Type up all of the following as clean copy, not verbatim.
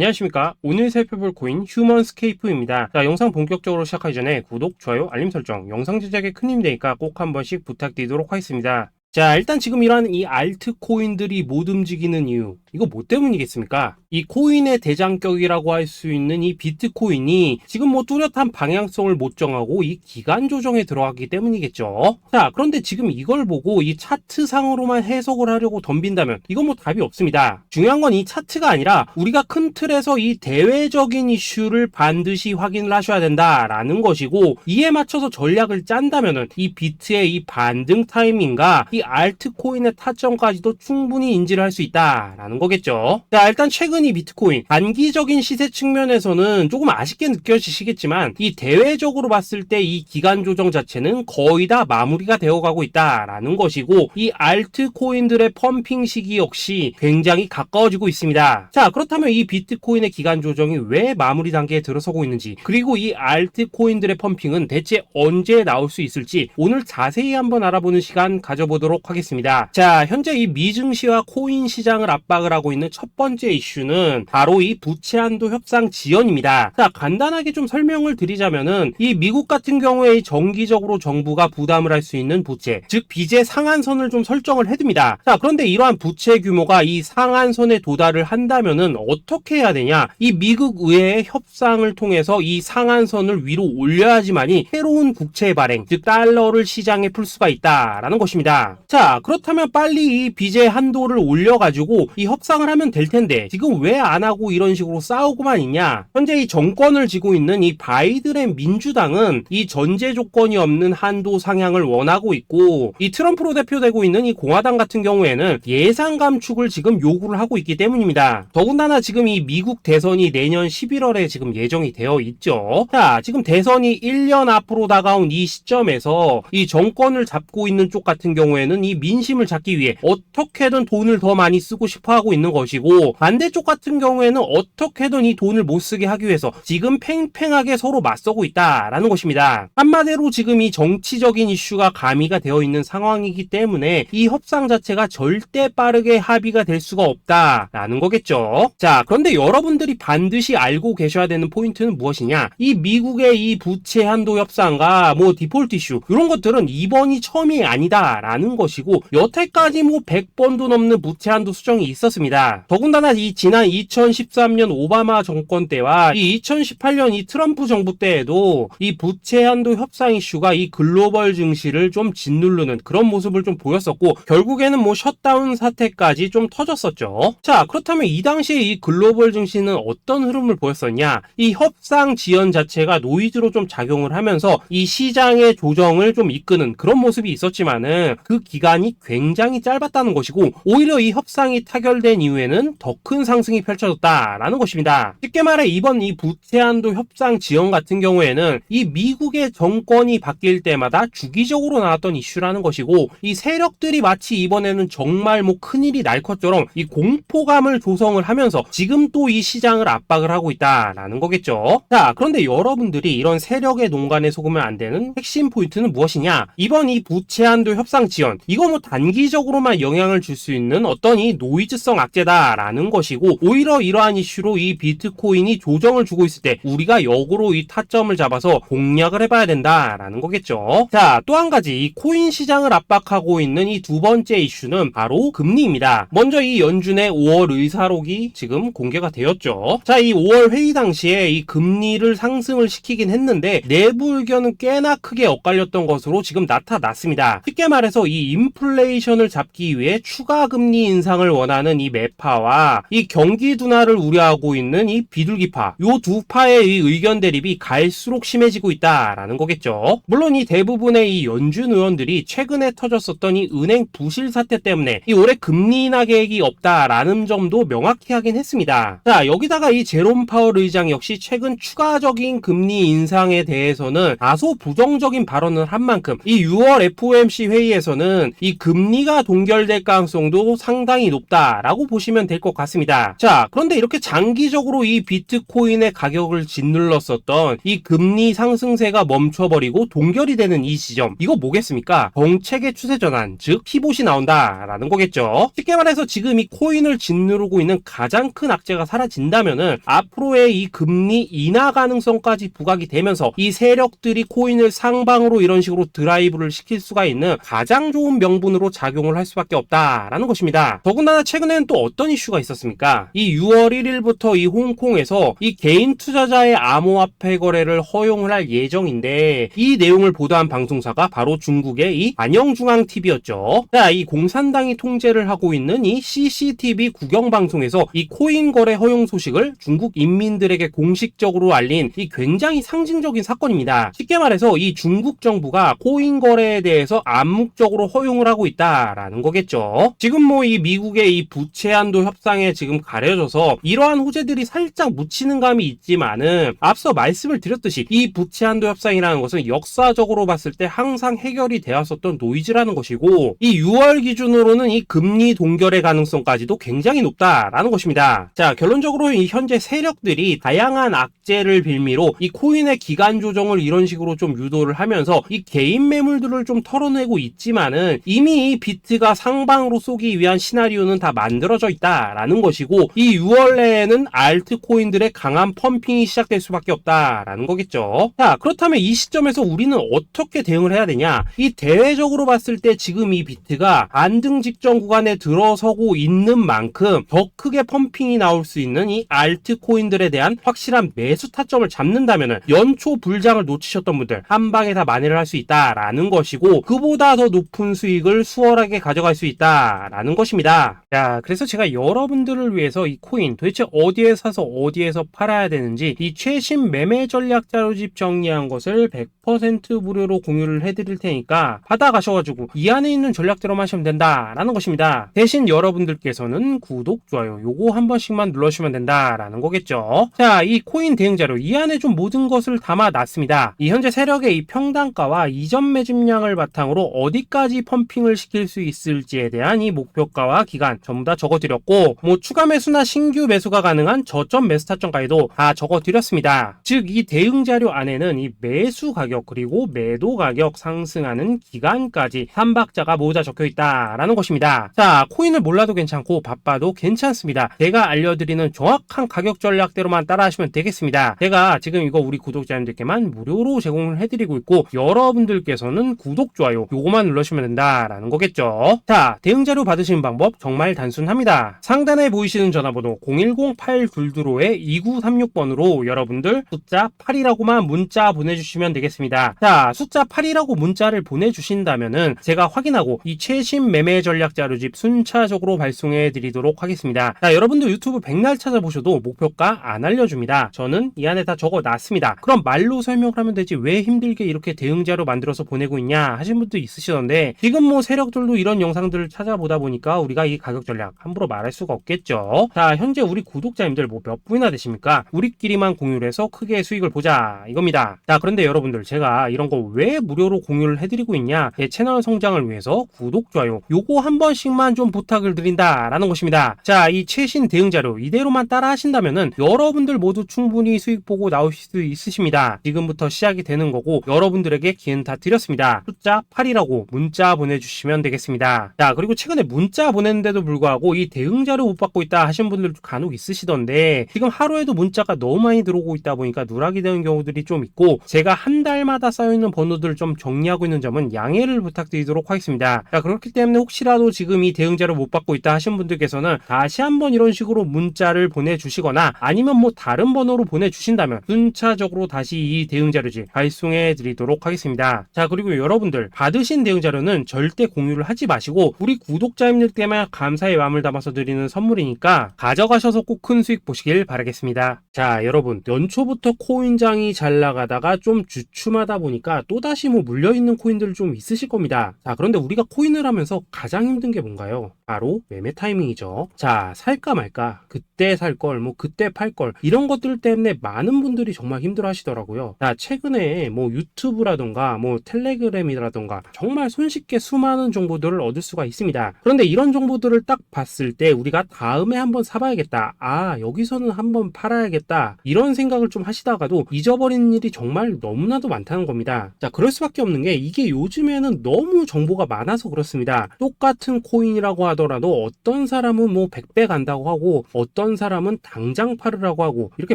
안녕하십니까. 오늘 살펴볼 코인 휴먼스케이프입니다. 자, 영상 본격적으로 시작하기 전에 구독, 좋아요, 알림 설정, 영상 제작에 큰 힘이 되니까 꼭 한 번씩 부탁드리도록 하겠습니다. 자, 일단 지금 이러한 이 알트코인들이 못 움직이는 이유, 이거 뭐 때문이겠습니까? 이 코인의 대장격이라고 할 수 있는 이 비트코인이 지금 뭐 뚜렷한 방향성을 못 정하고 이 기간 조정에 들어가기 때문이겠죠. 자, 그런데 지금 이걸 보고 이 차트상으로만 해석을 하려고 덤빈다면 이건 뭐 답이 없습니다. 중요한 건 이 차트가 아니라 우리가 큰 틀에서 이 대외적인 이슈를 반드시 확인을 하셔야 된다라는 것이고, 이에 맞춰서 전략을 짠다면은 이 비트의 이 반등 타이밍과 이 알트코인의 타점까지도 충분히 인지를 할 수 있다라는 거겠죠. 자, 일단 최근 이 비트코인 단기적인 시세 측면에서는 조금 아쉽게 느껴지시겠지만 이 대외적으로 봤을 때 이 기간 조정 자체는 거의 다 마무리가 되어가고 있다라는 것이고, 이 알트코인들의 펌핑 시기 역시 굉장히 가까워지고 있습니다. 자, 그렇다면 이 비트코인의 기간 조정이 왜 마무리 단계에 들어서고 있는지, 그리고 이 알트코인들의 펌핑은 대체 언제 나올 수 있을지 오늘 자세히 한번 알아보는 시간 가져보도록 하겠습니다. 자, 현재 이 미증시와 코인 시장을 압박을 하고 있는 첫 번째 이슈는 바로 이 부채 한도 협상 지연입니다. 자, 간단하게 좀 설명을 드리자면은 이 미국 같은 경우에 정기적으로 정부가 부담을 할 수 있는 부채, 즉 빚의 상한선을 좀 설정을 해둡니다. 자, 그런데 이러한 부채 규모가 이 상한선에 도달을 한다면은 어떻게 해야 되냐? 이 미국 의회의 협상을 통해서 이 상한선을 위로 올려야지만이 새로운 국채 발행, 즉 달러를 시장에 풀 수가 있다라는 것입니다. 자, 그렇다면 빨리 이 빚의 한도를 올려가지고 이 협상을 하면 될 텐데 지금 왜 안 하고 이런 식으로 싸우고만 있냐? 현재 이 정권을 쥐고 있는 이 바이든의 민주당은 이 전제 조건이 없는 한도 상향을 원하고 있고, 이 트럼프로 대표되고 있는 이 공화당 같은 경우에는 예산 감축을 지금 요구를 하고 있기 때문입니다. 더군다나 지금 이 미국 대선이 내년 11월에 지금 예정이 되어 있죠. 자, 지금 대선이 1년 앞으로 다가온 이 시점에서 이 정권을 잡고 있는 쪽 같은 경우에는 이 민심을 잡기 위해 어떻게든 돈을 더 많이 쓰고 싶어 하고 있는 것이고, 반대쪽 같은 경우에는 어떻게든 이 돈을 못 쓰게 하기 위해서 지금 팽팽하게 서로 맞서고 있다라는 것입니다. 한마디로 지금 이 정치적인 이슈가 가미가 되어 있는 상황이기 때문에 이 협상 자체가 절대 빠르게 합의가 될 수가 없다라는 거겠죠. 자, 그런데 여러분들이 반드시 알고 계셔야 되는 포인트는 무엇이냐? 이 미국의 이 부채 한도 협상과 뭐 디폴트 이슈, 이런 것들은 이번이 처음이 아니다라는 것이고, 여태까지 뭐 100번도 넘는 부채 한도 수정이 있었습니다. 더군다나 이 지난 2013년 오바마 정권 때와 이 2018년 이 트럼프 정부 때에도 이 부채 한도 협상 이슈가 이 글로벌 증시를 좀 짓누르는 그런 모습을 좀 보였었고, 결국에는 뭐 셧다운 사태까지 좀 터졌었죠. 자, 그렇다면 이 당시에 이 글로벌 증시는 어떤 흐름을 보였었냐? 이 협상 지연 자체가 노이즈로 좀 작용을 하면서 이 시장의 조정을 좀 이끄는 그런 모습이 있었지만은 그 기간이 굉장히 짧았다는 것이고, 오히려 이 협상이 타결된 이후에는 더 큰 상승이 펼쳐졌다라는 것입니다. 쉽게 말해 이번 이 부채 한도 협상 지연 같은 경우에는 이 미국의 정권이 바뀔 때마다 주기적으로 나왔던 이슈라는 것이고, 이 세력들이 마치 이번에는 정말 뭐 큰일이 날 것처럼 이 공포감을 조성을 하면서 지금 또 이 시장을 압박을 하고 있다라는 거겠죠. 자, 그런데 여러분들이 이런 세력의 농간에 속으면 안 되는 핵심 포인트는 무엇이냐? 이번 이 부채 한도 협상 지연, 이거 뭐 단기적으로만 영향을 줄 수 있는 어떤 이 노이즈성 악재다라는 것이고, 오히려 이러한 이슈로 이 비트코인이 조정을 주고 있을 때 우리가 역으로 이 타점을 잡아서 공략을 해봐야 된다라는 거겠죠. 자, 또 한 가지 이 코인 시장을 압박하고 있는 이 두 번째 이슈는 바로 금리입니다. 먼저 이 연준의 5월 의사록이 지금 공개가 되었죠. 자, 이 5월 회의 당시에 이 금리를 상승을 시키긴 했는데 내부 의견은 꽤나 크게 엇갈렸던 것으로 지금 나타났습니다. 쉽게 말해서 이 인플레이션을 잡기 위해 추가 금리 인상을 원하는 이 매파와 이 경기 둔화를 우려하고 있는 이 비둘기파, 요 두 파의 이 의견 대립이 갈수록 심해지고 있다라는 거겠죠. 물론 이 대부분의 이 연준 의원들이 최근에 터졌었던 이 은행 부실 사태 때문에 이 올해 금리 인하 계획이 없다라는 점도 명확히 하긴 했습니다. 자, 여기다가 이 제롬 파월 의장 역시 최근 추가적인 금리 인상에 대해서는 다소 부정적인 발언을 한 만큼 이 6월 FOMC 회의에서는 이 금리가 동결될 가능성도 상당히 높다라고 보시면 될 것 같습니다. 것입니다. 자, 그런데 이렇게 장기적으로 이 비트코인의 가격을 짓눌렀었던 이 금리 상승세가 멈춰버리고 동결이 되는 이 시점, 이거 뭐겠습니까? 정책의 추세 전환, 즉 피봇이 나온다라는 거겠죠. 쉽게 말해서 지금 이 코인을 짓누르고 있는 가장 큰 악재가 사라진다면은 앞으로의 이 금리 인하 가능성까지 부각이 되면서 이 세력들이 코인을 상방으로 이런 식으로 드라이브를 시킬 수가 있는 가장 좋은 명분으로 작용을 할 수밖에 없다라는 것입니다. 더군다나 최근에는 또 어떤 이슈가 있었습니까? 이 6월 1일부터 이 홍콩에서 이 개인 투자자의 암호화폐 거래를 허용을 할 예정인데, 이 내용을 보도한 방송사가 바로 중국의 이 안영중앙TV였죠. 자, 이 공산당이 통제를 하고 있는 이 CCTV 국영방송에서 이 코인 거래 허용 소식을 중국 인민들에게 공식적으로 알린 이 굉장히 상징적인 사건입니다. 쉽게 말해서 이 중국 정부가 코인 거래에 대해서 암묵적으로 허용을 하고 있다라는 거겠죠. 지금 뭐 이 미국의 이 부채 한도 협상에 지금 가려져서 이러한 호재들이 살짝 묻히는 감이 있지만은, 앞서 말씀을 드렸듯이 이 부채 한도 협상이라는 것은 역사적으로 봤을 때 항상 해결이 되었었던 노이즈라는 것이고, 이 6월 기준으로는 이 금리 동결의 가능성까지도 굉장히 높다라는 것입니다. 자, 결론적으로 이 현재 세력들이 다양한 악재를 빌미로 이 코인의 기간 조정을 이런 식으로 좀 유도를 하면서 이 개인 매물들을 좀 털어내고 있지만은, 이미 이 비트가 상방으로 쏘기 위한 시나리오는 다 만들어져 있다라는 것이고, 이 6월 내에는 알트코인들의 강한 펌핑이 시작될 수밖에 없다라는 거겠죠. 자, 그렇다면 이 시점에서 우리는 어떻게 대응을 해야 되냐? 이 대외적으로 봤을 때 지금 이 비트가 안등 직전 구간에 들어서고 있는 만큼 더 크게 펌핑이 나올 수 있는 이 알트코인들에 대한 확실한 매수 타점을 잡는다면은 연초 불장을 놓치셨던 분들 한 방에 다 만회를 할 수 있다라는 것이고, 그보다 더 높은 수익을 수월하게 가져갈 수 있다라는 것입니다. 자, 그래서 제가 여러분들을 위해서 이 코인 도대체 어디에 사서 어디에서 팔아야 되는지 이 최신 매매 전략 자료집 정리한 것을 100% 무료로 공유를 해드릴 테니까 받아가셔가지고 이 안에 있는 전략대로만 하시면 된다라는 것입니다. 대신 여러분들께서는 구독, 좋아요 요거 한 번씩만 눌러주시면 된다라는 거겠죠. 자, 이 코인 대응 자료 이 안에 좀 모든 것을 담아놨습니다. 이 현재 세력의 이 평단가와 이전 매집량을 바탕으로 어디까지 펌핑을 시킬 수 있을지에 대한 이 목표가와 기간 전부 다 적어드렸고, 뭐 추가 매수나 신규 매수가 가능한 저점 매수 타점까지도 다 적어드렸습니다. 즉 이 대응 자료 안에는 이 매수 가격 그리고 매도 가격 상승하는 기간까지 3박자가 모두 다 적혀있다라는 것입니다. 자, 코인을 몰라도 괜찮고 바빠도 괜찮습니다. 제가 알려드리는 정확한 가격 전략대로만 따라하시면 되겠습니다. 제가 지금 이거 우리 구독자님들께만 무료로 제공을 해드리고 있고, 여러분들께서는 구독, 좋아요 요거만 눌러주시면 된다라는 거겠죠. 자, 대응 자료 받으시는 방법 정말 단순합니다. 상단에 보이시는 전화번호 010-822-2936번으로 여러분들 숫자 8이라고만 문자 보내주시면 되겠습니다. 자, 숫자 8이라고 문자를 보내주신다면은 제가 확인하고 이 최신 매매 전략 자료집 순차적으로 발송해 드리도록 하겠습니다. 자, 여러분들 유튜브 백날 찾아보셔도 목표가 안 알려줍니다. 저는 이 안에 다 적어놨습니다. 그럼 말로 설명을 하면 되지 왜 힘들게 이렇게 대응 자료 만들어서 보내고 있냐 하신 분도 있으시던데, 지금 뭐 세력들도 이런 영상들을 찾아보다 보니까 우리가 이 가격 전략 함부로 말할 수가 없겠죠. 자, 현재 우리 구독자님들 뭐 몇 분이나 되십니까? 우리끼리만 공유를 해서 크게 수익을 보자 이겁니다. 자, 그런데 여러분들 제가 이런 거 왜 무료로 공유를 해드리고 있냐? 제 채널 성장을 위해서 구독, 좋아요 요거 한 번씩만 좀 부탁을 드린다라는 것입니다. 자, 이 최신 대응 자료 이대로만 따라 하신다면은 여러분들 모두 충분히 수익 보고 나오실 수 있으십니다. 지금부터 시작이 되는 거고, 여러분들에게 기회는 다 드렸습니다. 숫자 8이라고 문자 보내주시면 되겠습니다. 자, 그리고 최근에 문자 보냈는데도 불구하고 이 대응 자료 못 받고 있다 하신 분들도 간혹 있으시던데, 지금 하루에도 문자가 너무 많이 들어오고 있다 보니까 누락이 되는 경우들이 좀 있고, 제가 한 달마다 쌓여있는 번호들을 좀 정리하고 있는 점은 양해를 부탁드리도록 하겠습니다. 자, 그렇기 때문에 혹시라도 지금 이 대응 자료 못 받고 있다 하신 분들께서는 다시 한번 이런 식으로 문자를 보내주시거나 아니면 뭐 다른 번호로 보내주신다면 순차적으로 다시 이 대응 자료집 발송해 드리도록 하겠습니다. 자, 그리고 여러분들 받으신 대응 자료는 절대 공유를 하지 마시고 우리 구독자님들 때문에 감사의 마음을 담아서 드리는 선물이니까 가져가셔서 꼭 큰 수익 보시길 바라겠습니다. 자, 여러분 연초부터 코인장이 잘 나가다가 좀 주춤하다 보니까 또다시 뭐 물려있는 코인들 좀 있으실 겁니다. 자, 그런데 우리가 코인을 하면서 가장 힘든 게 뭔가요? 바로 매매 타이밍이죠. 자, 살까 말까, 그때 살 걸, 뭐 그때 팔 걸, 이런 것들 때문에 많은 분들이 정말 힘들어 하시더라고요. 자, 최근에 뭐 유튜브라던가 뭐 텔레그램이라던가 정말 손쉽게 수많은 정보들을 얻을 수가 있습니다. 그런데 이런 정보들을 딱 봤을 때 우리가 다음에 한번 사봐야겠다. 여기서는 한번 팔아야겠다. 이런 생각을 좀 하시다가도 잊어버리는 일이 정말 너무나도 많다는 겁니다. 자, 그럴 수밖에 없는 게 이게 요즘에는 너무 정보가 많아서 그렇습니다. 똑같은 코인이라고 하더라도 어떤 사람은 뭐 100배 간다고 하고 어떤 사람은 당장 팔으라고 하고 이렇게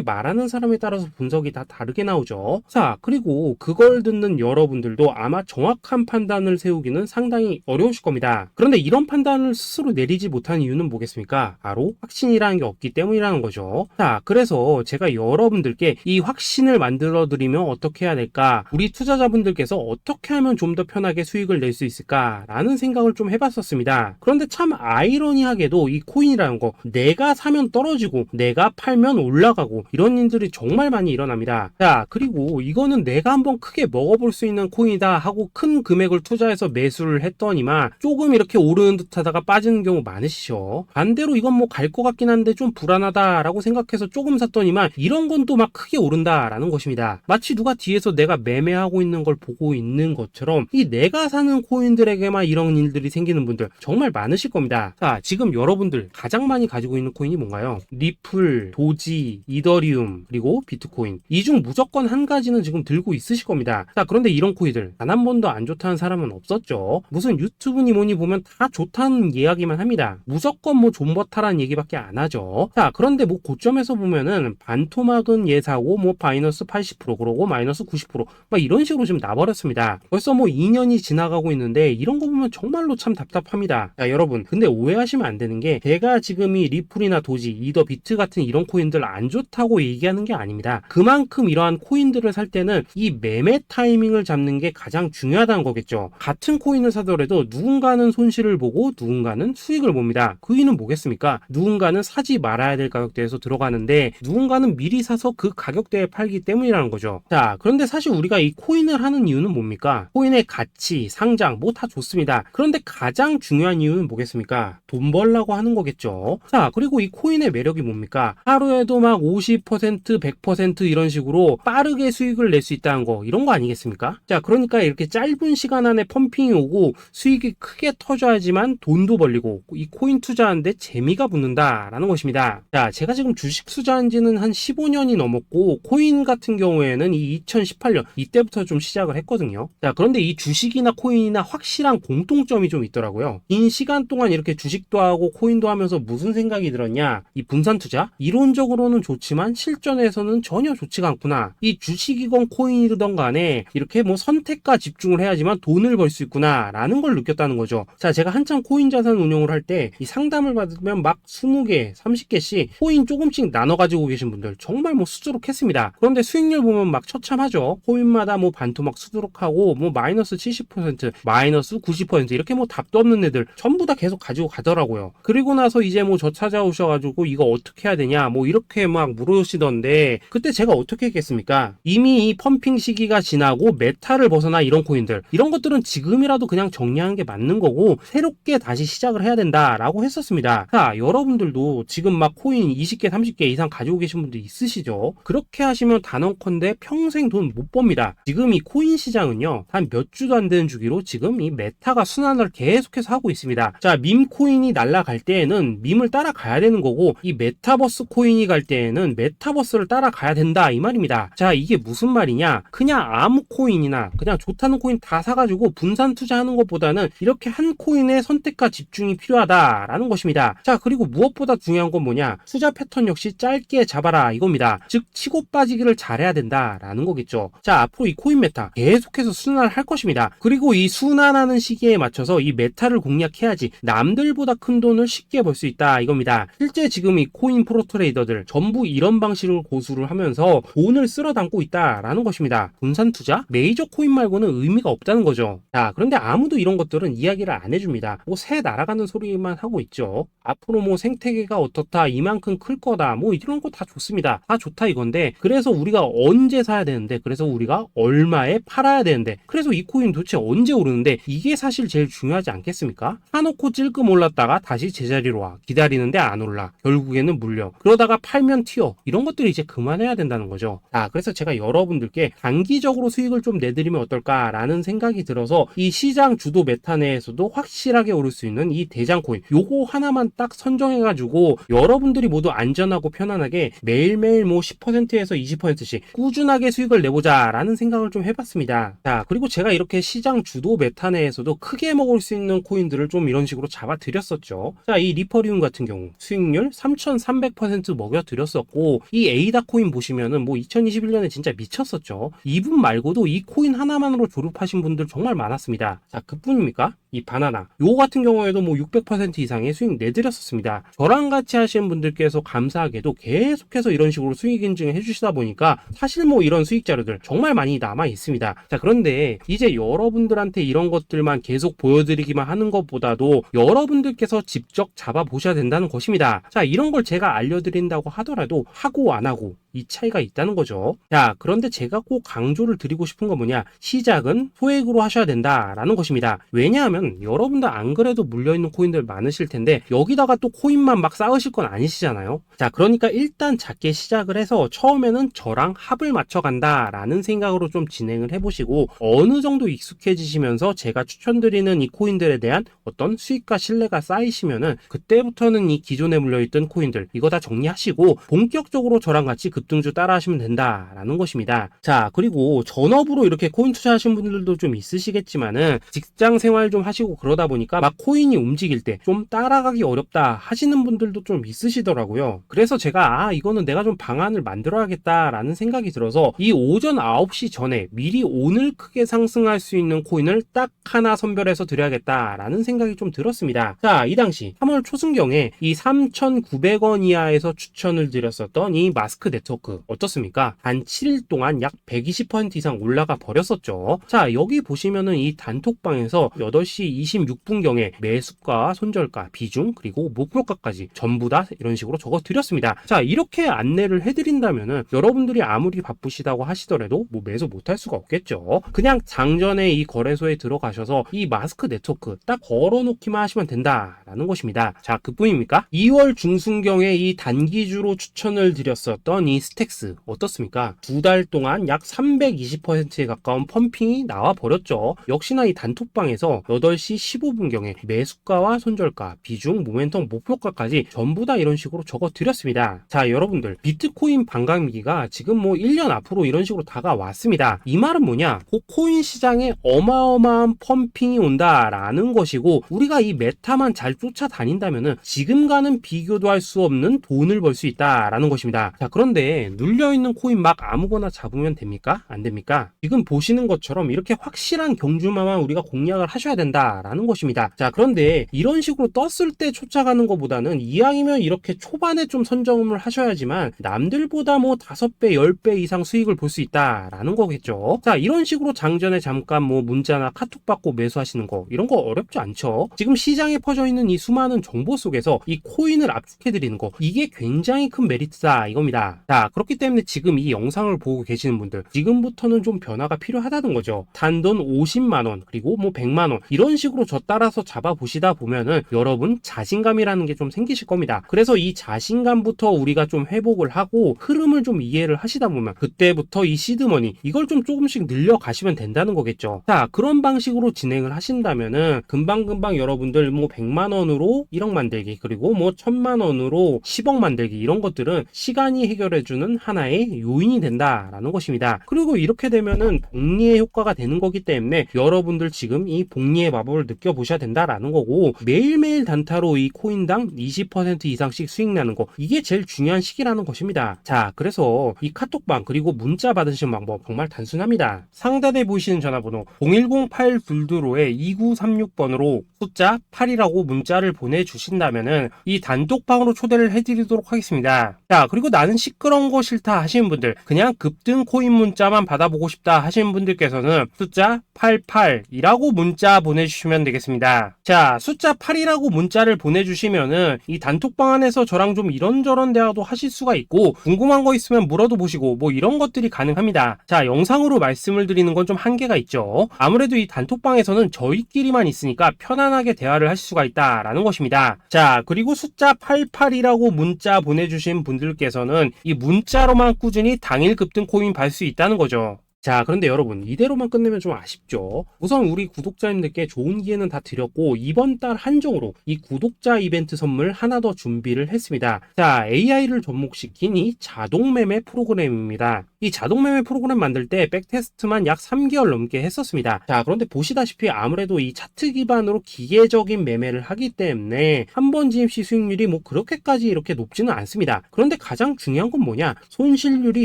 말하는 사람에 따라서 분석이 다 다르게 나오죠. 자, 그리고 그걸 듣는 여러분들도 아마 정확한 판단을 세우기는 상당히 어려우실 겁니다. 그런데 이런 판단을 스스로 내리지 못한 이유는 뭐겠습니까? 바로 확신이라는 게 없기 때문이라는 거죠. 자, 그래서 제가 여러분들께 이 확신을 만들어 드리면 어떻게 해야 될까? 우리 투자자분들께서 어떻게 하면 좀 더 편하게 수익을 낼 수 있을까라는 생각을 좀 해봤었습니다. 그런데 참 아이러니하게도 이 코인이라는 거 내가 사면 떨어지고 내가 팔면 올라가고 이런 일들이 정말 많이 일어납니다. 자, 그리고 이거는 내가 한번 크게 먹어볼 수 있는 코인이다 하고 큰 금액을 투자해서 매수를 했더니만 조금 이렇게 오르는 듯 하다가 빠지는 경우 많으시죠. 반대로 이건 뭐 갈 것 같긴 한데 좀 불안하다라고 생각해서 조금 샀더니만 이런 건 또 막 크게 오른다라는 것입니다. 마치 누가 뒤에서 내가 매매하고 있는 걸 보고 있는 것처럼 이 내가 사는 코인들에게만 이런 일들이 생기는 분들 정말 많으실 겁니다. 자, 지금 여러분들 가장 많이 가지고 있는 코인이 뭔가요? 리플, 도지, 이더리움, 그리고 비트코인. 이 중 무조건 한 가지는 지금 들고 있으실 겁니다. 자, 그런데 이런 코인들 단 한 번도 안 좋다는 사람은 없었죠. 무슨 유튜브니 뭐니 보면 다 좋다는 이야기만 합니다. 무조건 뭐 존버타라는 얘기밖에 안 하죠. 자, 그런데 뭐 고점에서 보면은 반토막은 예사고 뭐 마이너스 80% 그러고 마이너스 90%막 이런 식으로 지금 나버렸습니다. 벌써 뭐 2년이 지나가고 있는데 이런 거 보면 정말로 참 답답합니다. 자, 여러분 근데 오해하시면 안 되는 게 제가 지금 이 리플이나 도지, 이더, 비트 같은 이런 코인들 안 좋다고 얘기하는 게 아닙니다. 그만큼 이러한 코인들을 살 때는 이 매매 타이밍을 잡는 게 가장 중요하다는 거겠죠. 같은 코인을 사더라도 누군가는 손실을 보고 누군가는 수익을 봅니다. 그 이유는 뭐겠습니까? 누군가는 사지 말아야 될 가격대에서 들어가는데 누군가는 미리 사서 그 가격대에 팔기 때문이라는 거죠. 자, 그런데 사실 우리가 이 코인을 하는 이유는 뭡니까? 코인의 가치, 상장 뭐 다 좋습니다. 그런데 가장 중요한 이유는 뭐겠습니까? 돈 벌라고 하는 거겠죠. 자, 그리고 이 코인의 매력이 뭡니까? 하루에도 막 50%, 100% 이런 식으로 빠르게 수익을 낼 수 있다는 거, 이런 거 아니겠습니까? 자, 그러니까 이렇게 짧은 시간 안에 펌핑이 오고 수익이 크게 터져야지만 돈도 벌리고 이 코인 투자하는데 재미가 붙는다라는 것입니다. 자, 제가 지금 주식 투자한 지는 한 15년이 넘었고 코인 같은 경우에는 이 2018년 이때부터 좀 시작을 했거든요. 자, 그런데 이 주식이나 코인이나 확실한 공통점이 좀 있더라고요. 긴 시간 동안 이렇게 주식도 하고 코인도 하면서 무슨 생각이 들었냐? 이 분산 투자? 이론적으로는 좋지만 실전에서는 전혀 좋지가 않구나. 이 주식이건 코인이든 간에 이렇게 뭐 선택과 집중을 해야지만 돈을 벌 수 있구나 라는 걸 느꼈다는 거죠. 자, 제가 한참 코인 자산 운용을 할 때 이 상담을 받으면 막 20개, 30개씩 코인 조금씩 나눠 가지고 계신 분들 정말 뭐 수두룩했습니다. 그런데 수익률 보면 막 처참하죠. 코인마다 뭐 반토막 수두룩하고 뭐 마이너스 70%, 마이너스 90% 이렇게 뭐 답도 없는 애들 전부 다 계속 가지고 가더라고요. 그리고 나서 이제 뭐 저 찾아오셔가지고 이거 어떻게 해야 되냐 뭐 이렇게 막 물으시던데 그때 제가 어떻게 했겠습니까? 이미 이 펌핑 시기가 지나고 메타를 벗어나 이런 코인들 이런 것들은 지금이라도 그냥 정리하는 게 맞는 거고 새롭게 다시 시작을 해야 된다라고 했었습니다. 자, 여러분들도 지금 막 코인 20개 30개 이상 가지고 계신 분들 있으시죠? 그렇게 하시면 단언컨대 평생 돈 못 법니다. 지금 이 코인 시장은요 한 몇 주도 안 되는 주기로 지금 이 메타가 순환을 계속해서 하고 있습니다. 자, 밈 코인이 날아갈 때에는 밈을 따라가야 되는 거고 이 메타버스 코인이 갈 때에는 메타버스를 따라가야 된다 이 말입니다. 자, 이게 무슨 말이냐? 그냥 아무 코인이나 그냥 좋다는 코인 다 사가지고 분산 투자하는 것보다는 이렇게 한 코인에 선택과 집중이 필요하다라는 것입니다. 자, 그리고 무엇보다 중요한 건 뭐냐? 투자 패턴 역시 짧게 잡아라 이겁니다. 즉 치고 빠지기를 잘해야 된다라는 거겠죠. 자, 앞으로 이 코인 메타 계속해서 순환을 할 것입니다. 그리고 이 순환하는 시기에 맞춰서 이 메타를 공략해야지 남들보다 큰 돈을 쉽게 벌 수 있다 이겁니다. 실제 지금 이 코인 프로 트레이더들 전부 이런 방식으로 고수를 하면서 돈을 쓸어 담고 있다라는 것입니다. 분산 투자? 메이저 코인 말고는 의미가 없다는 거죠. 자, 그런데 아무도 이런 것들은 이야기를 안 해줍니다. 뭐 새 날아가는 소리만 하고 있죠. 앞으로 뭐 생태계가 어떻다, 이만큼 클 거다, 뭐 이런 거 다 좋습니다. 다 좋다 이건데 그래서 우리가 언제 사야 되는데 그래서 우리가 얼마에 팔아야 되는데 그래서 이 코인 도대체 언제 오르는데 이게 사실 제일 중요하지 않겠습니까? 사놓고 찔끔 올랐다가 다시 제자리로 와 기다리는데 안 올라 결국에는 물려 그러다가 팔면 튀어 이런 것들이 이제 그만해야 된다는 거죠. 자, 그래서 제가 여러분들께 단기적으로 수익을 좀 내드리면 어떨까라는 생각이 들어서 이 시장 주도 메타 내에서도 확실하게 오를 수 있는 이 대장 코인 요거 하나만 딱 선정해 설정해가지고 여러분들이 모두 안전하고 편안하게 매일매일 뭐 10%에서 20%씩 꾸준하게 수익을 내보자 라는 생각을 좀 해봤습니다. 자, 그리고 제가 이렇게 시장 주도 메타 내에서도 크게 먹을 수 있는 코인들을 좀 이런 식으로 잡아드렸었죠. 자, 이 리퍼리움 같은 경우 수익률 3300% 먹여드렸었고, 이 에이다 코인 보시면은 뭐 2021년에 진짜 미쳤었죠. 이분 말고도 이 코인 하나만으로 졸업하신 분들 정말 많았습니다. 자, 그뿐입니까? 이 바나나 요 같은 경우에도 뭐 600% 이상의 수익 내드렸었습니다. 저랑 같이 하시는 분들께서 감사하게도 계속해서 이런 식으로 수익 인증을 해주시다 보니까 사실 뭐 이런 수익 자료들 정말 많이 남아 있습니다. 자, 그런데 이제 여러분들한테 이런 것들만 계속 보여드리기만 하는 것보다도 여러분들께서 직접 잡아 보셔야 된다는 것입니다. 자, 이런 걸 제가 알려드린다고 하더라도 하고 안 하고 이 차이가 있다는 거죠. 자, 그런데 제가 꼭 강조를 드리고 싶은 건 뭐냐, 시작은 소액으로 하셔야 된다라는 것입니다. 왜냐하면 여러분들 안 그래도 물려있는 코인들 많으실 텐데 여기다가 또 코인만 막 쌓으실 건 아니시잖아요. 자, 그러니까 일단 작게 시작을 해서 처음에는 저랑 합을 맞춰 간다라는 생각으로 좀 진행을 해보시고, 어느 정도 익숙해지시면서 제가 추천드리는 이 코인들에 대한 어떤 수익과 신뢰가 쌓이시면은 그때부터는 이 기존에 물려있던 코인들 이거 다 정리하시고 본격적으로 저랑 같이 급등주 따라 하시면 된다라는 것입니다. 자, 그리고 전업으로 이렇게 코인 투자하신 분들도 좀 있으시겠지만은 직장 생활 좀 하시고 그러다 보니까 막 코인이 움직일 때 좀 따라가기 어렵다 하시는 분들도 좀 있으시더라고요. 그래서 제가 이거는 내가 좀 방안을 만들어야겠다라는 생각이 들어서 이 오전 9시 전에 미리 오늘 크게 상승할 수 있는 코인을 딱 하나 선별해서 드려야겠다라는 생각이 좀 들었습니다. 자, 이 당시 3월 초순경에 이 3,900원 이하에서 추천을 드렸었던 이 마스크 네트워크 어떻습니까? 단 7일 동안 약 120% 이상 올라가 버렸었죠. 자, 여기 보시면은 이 단톡방에서 8시 26분경에 매수가, 손절가, 비중, 그리고 목표가까지 전부 다 이런 식으로 적어 드렸습니다. 자, 이렇게 안내를 해드린다면은 여러분들이 아무리 바쁘시다고 하시더라도 뭐 매수 못할 수가 없겠죠. 그냥 장전에 이 거래소에 들어가셔서 이 마스크 네트워크 딱 걸어놓기만 하시면 된다라는 것입니다. 자, 그뿐입니까? 2월 중순경에 이 단기주로 추천을 드렸었던 이 스택스 어떻습니까? 2달 동안 약 320%에 가까운 펌핑이 나와 버렸죠. 역시나 이 단톡방에서 8시 15분경에 매수가와 손절가, 비중, 모멘텀, 목표가까지 전부 다 이런 식으로 적어 드렸습니다. 자, 여러분들 비트코인 반감기가 지금 뭐 1년 앞으로 이런 식으로 다가왔습니다. 이 말은 뭐냐? 코인 시장에 어마어마한 펌핑이 온다라는 것이고, 우리가 이 메타만 잘 쫓아다닌다면은 지금과는 비교도 할 수 없는 돈을 벌 수 있다라는 것입니다. 자, 그런데 눌려있는 코인 막 아무거나 잡으면 됩니까? 안 됩니까? 지금 보시는 것처럼 이렇게 확실한 경주마만 우리가 공략을 하셔야 된다라는 것입니다. 자, 그런데 이런 식으로 떴을 때 쫓아가는 것보다는 이왕이면 이렇게 초반에 좀 선점을 하셔야지만 남들보다 뭐 5배, 10배 이상 수익을 볼 수 있다라는 거겠죠. 자, 이런 식으로 장전에 잠깐 뭐 문자나 카톡 받고 매수하시는 거 이런 거 어렵지 않죠. 지금 시장에 퍼져 있는 이 수많은 정보 속에서 이 코인을 압축해드리는 거, 이게 굉장히 큰 메리트다 이겁니다. 자, 그렇기 때문에 지금 이 영상을 보고 계시는 분들 지금부터는 좀 변화가 필요하다는 거죠. 단돈 50만원 그리고 뭐 100만원 이런 식으로 저 따라서 잡아보시다 보면은 여러분 자신감이라는 게 좀 생기실 겁니다. 그래서 이 자신감부터 우리가 좀 회복을 하고 흐름을 좀 이해를 하시다 보면 그때부터 이 시드머니 이걸 좀 조금씩 늘려가시면 된다는 거겠죠. 자, 그런 방식으로 진행을 하신다면은 금방금방 여러분들 뭐 100만원으로 1억 만들기 그리고 뭐 1000만원으로 10억 만들기 이런 것들은 시간이 해결해주는 하나의 요인이 된다라는 것입니다. 그리고 이렇게 되면은 복리의 효과가 되는 거기 때문에 여러분들 지금 이 복리의 마법을 느껴보셔야 된다라는 거고, 매일매일 단타로 이 코인당 20% 이상씩 수익 나는 거, 이게 제일 중요한 시기라는 것입니다. 자, 그래서 이 카톡방 그리고 문자 받으시는 방법 정말 단순합니다. 상단에 보이시는 전화번호 010-822-2936번으로 숫자 8이라고 문자를 보내주신다면은 이 단톡방으로 초대를 해드리도록 하겠습니다. 자, 그리고 나는 시끄러운 거 싫다 하시는 분들, 그냥 급등 코인 문자만 받아보고 싶다 하시는 분들께서는 숫자 88이라고 문자 보내주시면 되겠습니다. 자, 숫자 8이라고 문자를 보내주시면은 이 단톡방 안에서 저랑 좀 이런저런 대화도 하실 수가 있고, 궁금한 거 있으면 물어도 보시고 뭐 이런 것들이 가능합니다. 자, 영상으로 말씀을 드리는 건 좀 한계가 있죠. 아무래도 이 단톡방에서는 저희끼리만 있으니까 편안하게 대화를 하실 수가 있다라는 것입니다. 자, 그리고 숫자 88이라고 문자 보내주신 분들께서는 이 문자로만 꾸준히 당일 급등 코인 받을 수 있다는 거죠. 자, 그런데 여러분, 이대로만 끝내면 좀 아쉽죠? 우선 우리 구독자님들께 좋은 기회는 다 드렸고, 이번 달 한정으로 이 구독자 이벤트 선물 하나 더 준비를 했습니다. 자, AI를 접목시킨 이 자동 매매 프로그램입니다. 이 자동 매매 프로그램 만들 때 백테스트만 약 3개월 넘게 했었습니다. 자, 그런데 보시다시피 아무래도 이 차트 기반으로 기계적인 매매를 하기 때문에 한 번 진입 시 수익률이 뭐 그렇게까지 이렇게 높지는 않습니다. 그런데 가장 중요한 건 뭐냐? 손실률이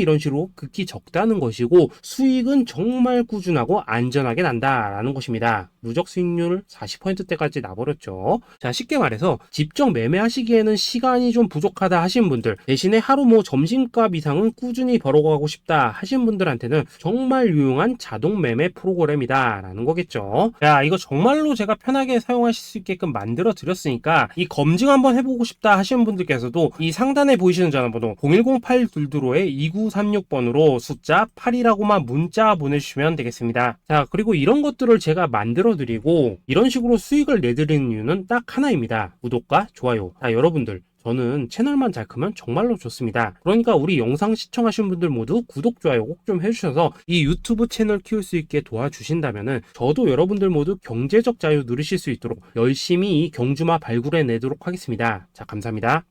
이런 식으로 극히 적다는 것이고, 수익은 정말 꾸준하고 안전하게 난다라는 것입니다. 누적 수익률 40%대까지 나버렸죠. 자, 쉽게 말해서 직접 매매하시기에는 시간이 좀 부족하다 하시는 분들, 대신에 하루 뭐 점심값 이상은 꾸준히 벌어가고 싶다 하시는 분들한테는 정말 유용한 자동 매매 프로그램이다라는 거겠죠. 자, 이거 정말로 제가 편하게 사용하실 수 있게끔 만들어 드렸으니까 이 검증 한번 해보고 싶다 하시는 분들께서도 이 상단에 보이시는 전화번호 010-822-2936번으로 숫자 8이라고만 문자 보내주시면 되겠습니다. 자, 그리고 이런 것들을 제가 만들어 드리고 이런 식으로 수익을 내드리는 이유는 딱 하나입니다. 구독과 좋아요. 자, 여러분들, 저는 채널만 잘 크면 정말로 좋습니다. 그러니까 우리 영상 시청하신 분들 모두 구독, 좋아요 꼭 좀 해주셔서 이 유튜브 채널 키울 수 있게 도와주신다면은 저도 여러분들 모두 경제적 자유 누리실 수 있도록 열심히 이 경주마 발굴해 내도록 하겠습니다. 자, 감사합니다.